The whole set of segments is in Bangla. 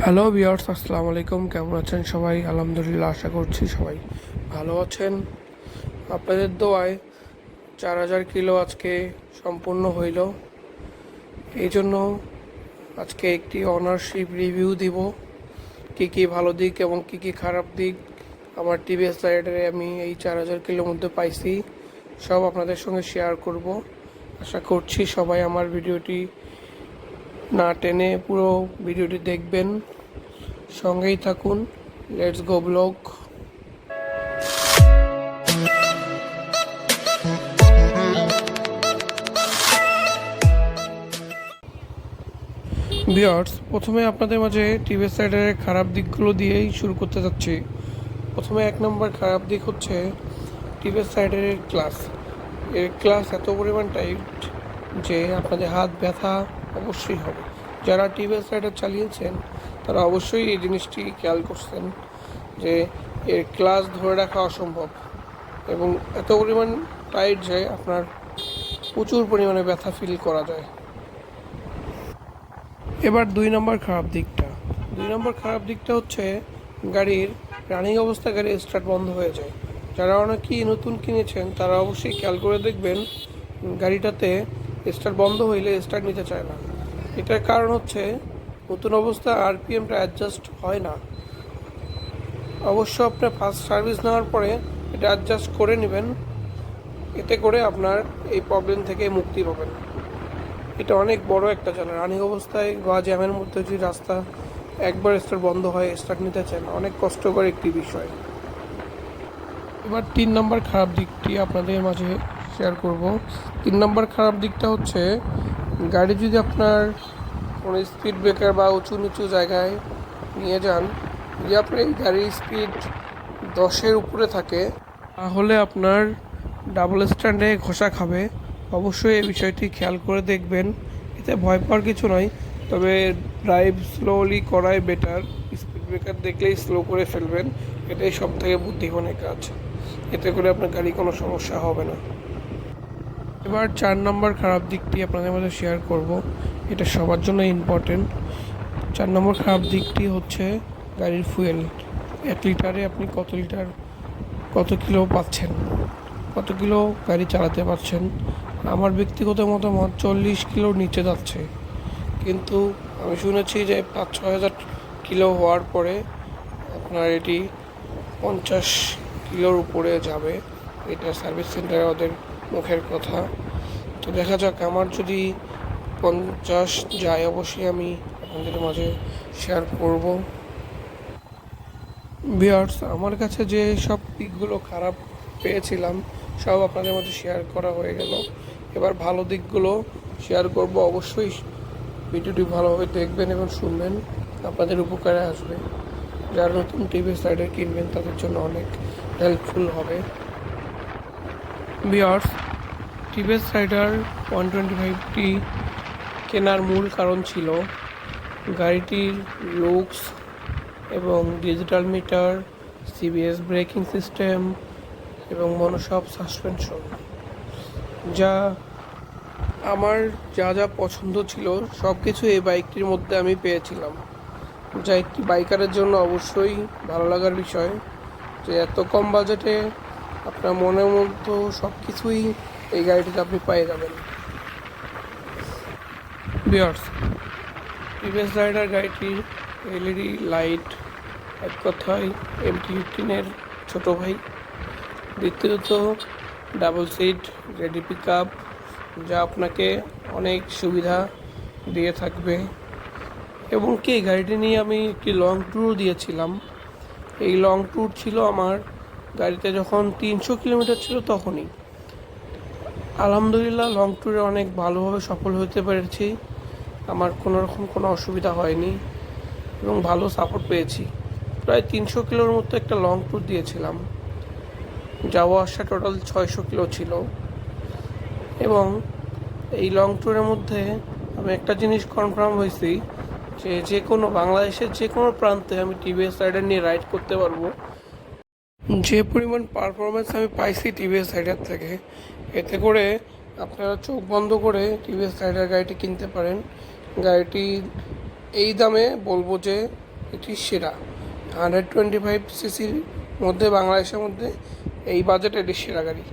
হ্যালো ভিউয়ার্স, আসসালামু আলাইকুম। কেমন আছেন সবাই? আলহামদুলিল্লাহ, আশা করছি সবাই ভালো আছেন। আপনাদের দোয়ায় 4,000 কিলো আজকে সম্পূর্ণ হইল। এই জন্য আজকে একটি অনারশিপ রিভিউ দিব, কী কী ভালো দিক এবং কী কী খারাপ দিক আমার টিভিএস রাইডারে আমি এই 4,000 কিলোর মধ্যে পাইছি, সব আপনাদের সঙ্গে শেয়ার করব। আশা করছি সবাই আমার ভিডিওটি না টেনে পুরো ভিডিওটি দেখবেন, সঙ্গেই থাকুন। Let's go blog. ভিউয়ার্স, প্রথমে আপনাদের মাঝে টিভিএস রাইডারের খারাপ দিকগুলো দিয়েই শুরু করতে যাচ্ছি। প্রথমে 1 নম্বর খারাপ দিক হচ্ছে টিভিএস রাইডারের ক্লাস। এর ক্লাস এত পরিমাণ টাইট যে আপনাদের হাত ব্যথা অবশ্যই হবে। যারা টিভিএস রাইডার চালিয়েছেন তারা অবশ্যই এই জিনিসটি খেয়াল করছেন যে এর ক্লাস ধরে রাখা অসম্ভব এবং এত পরিমাণ টাইট যে আপনার প্রচুর পরিমাণে ব্যথা ফিল করা যায়। এবার 2 নম্বর খারাপ দিকটা হচ্ছে গাড়ির রানিং অবস্থা গাড়ি স্টার্ট বন্ধ হয়ে যায়। যারা অনেকেই নতুন কিনেছেন তারা অবশ্যই খেয়াল করে দেখবেন গাড়িটাতে স্টার্ট বন্ধ হইলে স্টার্ট নিতে চায় না। এটার কারণ হচ্ছে নতুন অবস্থা আরপিএমটা অ্যাডজাস্ট হয় না। অবশ্য আপনার ফার্স্ট সার্ভিস নেওয়ার পরে এটা অ্যাডজাস্ট করে নেবেন, এতে করে আপনার এই প্রবলেম থেকে মুক্তি পাবেন। এটা অনেক বড় একটা জ্বালা। রানিং অবস্থায় বা জ্যামের মধ্যে যদি রাস্তা একবার স্টার্ট বন্ধ হয়, স্টার্ট নিতে চান, অনেক কষ্টকর একটি বিষয়। এবার 3 নম্বর খারাপ দিকটি আপনাদের মাঝে শেয়ার করব। 3 নম্বর খারাপ দিকটা হচ্ছে গাড়ি যদি আপনার কোনো স্পিড ব্রেকার বা উঁচু নিচু জায়গায় নিয়ে যান, যদি আপনার এই গাড়ির স্পিড 10-এর উপরে থাকে তাহলে আপনার ডাবল স্ট্যান্ডে ঘষা খাবে। অবশ্যই এই বিষয়টি খেয়াল করে দেখবেন। এতে ভয় পাওয়ার কিছু নয়, তবে ড্রাইভ স্লোলি করাই বেটার। স্পিড ব্রেকার দেখলেই স্লো করে ফেলবেন, এটাই সব থেকে বুদ্ধিমানের কাজ। এতে করে আপনার গাড়ি কোনো সমস্যা হবে না। এবার 4 নম্বর খারাপ দিকটি আপনাদের মধ্যে শেয়ার করব, এটা সবার জন্য ইম্পর্টেন্ট। 4 নম্বর খারাপ দিকটি হচ্ছে গাড়ির ফুয়েল। 1 লিটারে আপনি কত কিলো পাচ্ছেন, কত কিলো গাড়ি চালাতে পারছেন। আমার ব্যক্তিগত মতামত 40 কিলোর নিচে যাচ্ছে, কিন্তু আমি শুনেছি যে 5-6 হাজার কিলো হওয়ার পরে আপনার এটি 50 কিলোর উপরে যাবে। এটা সার্ভিস সেন্টারে ওদের মুখের কথা। তো দেখা যাক, আমার যদি 50 যায় অবশ্যই আমি আপনাদের মাঝে শেয়ার করব। ভিউয়ার্স, আমার কাছে যে সব দিকগুলো খারাপ পেয়েছিলাম সব আপনাদের মধ্যে শেয়ার করা হয়ে গেল। এবার ভালো দিকগুলো শেয়ার করব। অবশ্যই ভিডিওটি ভালোভাবে দেখবেন এবং শুনবেন, আপনাদের উপকারে আসবে। যারা নতুন টিভিএস রাইডার কিনবেন তাদের জন্য অনেক হেল্পফুল হবে। ভিউয়ার্স, টিভিএস রাইডার 125টি কেনার মূল কারণ ছিল গাড়িটির লুকস এবং digital meter, CBS braking system এবং মনোসব সাসপেনশন। যা আমার যা পছন্দ ছিল সব কিছু এই বাইকটির মধ্যে আমি পেয়েছিলাম, যা একটি বাইকারের জন্য অবশ্যই ভালো লাগার বিষয় যে এত কম বাজেটে আপনার মনের মতো সব কিছুই এই গাড়িটিতে আপনি পেয়ে যাবেন। ভিউয়ার্স, টিভিএস রাইডার গাড়িটির এলইডি লাইট এক কথায় MT-15-এর ছোটো ভাই। দ্বিতীয়ত double seat ready pick up, যা আপনাকে অনেক সুবিধা দিয়ে থাকবে। এবং কি এই গাড়িটি নিয়ে আমি একটি লং ট্যুর দিয়েছিলাম। এই লং ট্যুর ছিল আমার গাড়িতে যখন 300 কিলোমিটার ছিল তখনই। আলহামদুলিল্লাহ, লং ট্যুরে অনেক ভালোভাবে সফল হতে পেরেছি। আমার কোনো রকম কোনো অসুবিধা হয়নি এবং ভালো সাপোর্ট পেয়েছি। প্রায় 300 কিলোর মতো একটা লং ট্যুর দিয়েছিলাম। যাওয়া আসা টোটাল 600 কিলো ছিল। এবং এই লং ট্যুরের মধ্যে আমি একটা জিনিস কনফার্ম হয়েছি যে যে কোনো বাংলাদেশের যে কোনো প্রান্তে আমি টিভিএস রাইডার নিয়ে রাইড করতে পারবো। যে পরিমাণ পারফরমেন্স আমি পাইছি টিভিএস রাইডার থেকে, এতে করে আপনারা চোখ বন্ধ করে টিভিএস রাইডার গাড়িটি কিনতে পারেন। গাড়িটি এই দামে বলবো যে এটি সেরা। 125 সিসির মধ্যে বাংলাদেশের মধ্যে এই বাজেটে এটি সেরা গাড়ি।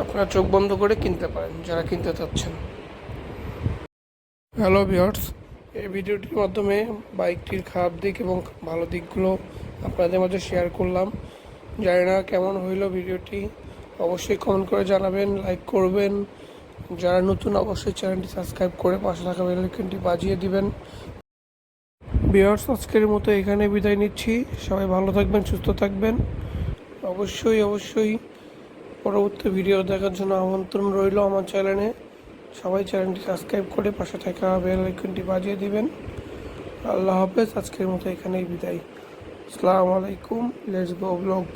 আপনারা চোখ বন্ধ করে কিনতে পারেন যারা কিনতে চাচ্ছেন। হ্যালো ভিউয়ার্স, এই ভিডিওটির মাধ্যমে বাইকটির খারাপ দিক এবং ভালো দিকগুলো আপনাদের মাঝে শেয়ার করলাম। জানি না কেমন হইল ভিডিওটি, অবশ্যই কমেন্ট করে জানাবেন, লাইক করবেন। যারা নতুন অবশ্যই চ্যানেলটি সাবস্ক্রাইব করে পাশে থাকা বেল আইকনটি বাজিয়ে দিবেন। ভিউয়ার্স, আজকের মতো এখানে বিদায় নিচ্ছি। সবাই ভালো থাকবেন, সুস্থ থাকবেন। অবশ্যই পরবর্তী ভিডিও দেখার জন্য আমন্ত্রণ রইল আমার চ্যানেলে। সবাই চ্যানেলটি সাবস্ক্রাইব করে পাশে থাকা বেল আইকনটি বাজিয়ে দিবেন। আল্লাহ হাফেজ। আজকের মতো এখানেই বিদায়। আসসালামু আলাইকুম। Let's go blog.